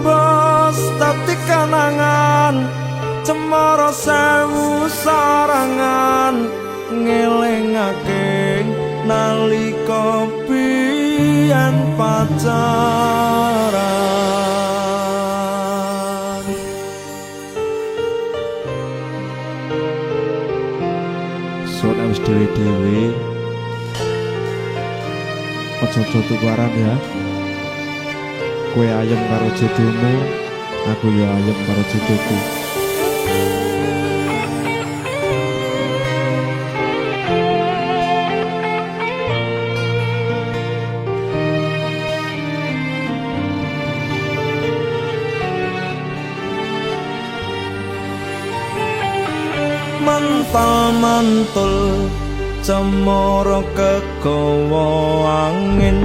bos dadi kanangan cemara sewu sarangan ngelingake nalika biyen pacaran. Son wis dhewe-dhewe aja tukaran ya. Kowe ayem karo jodohmu, aku ya ayem karo jodohku. Mantul-mantul cemara kegawa angin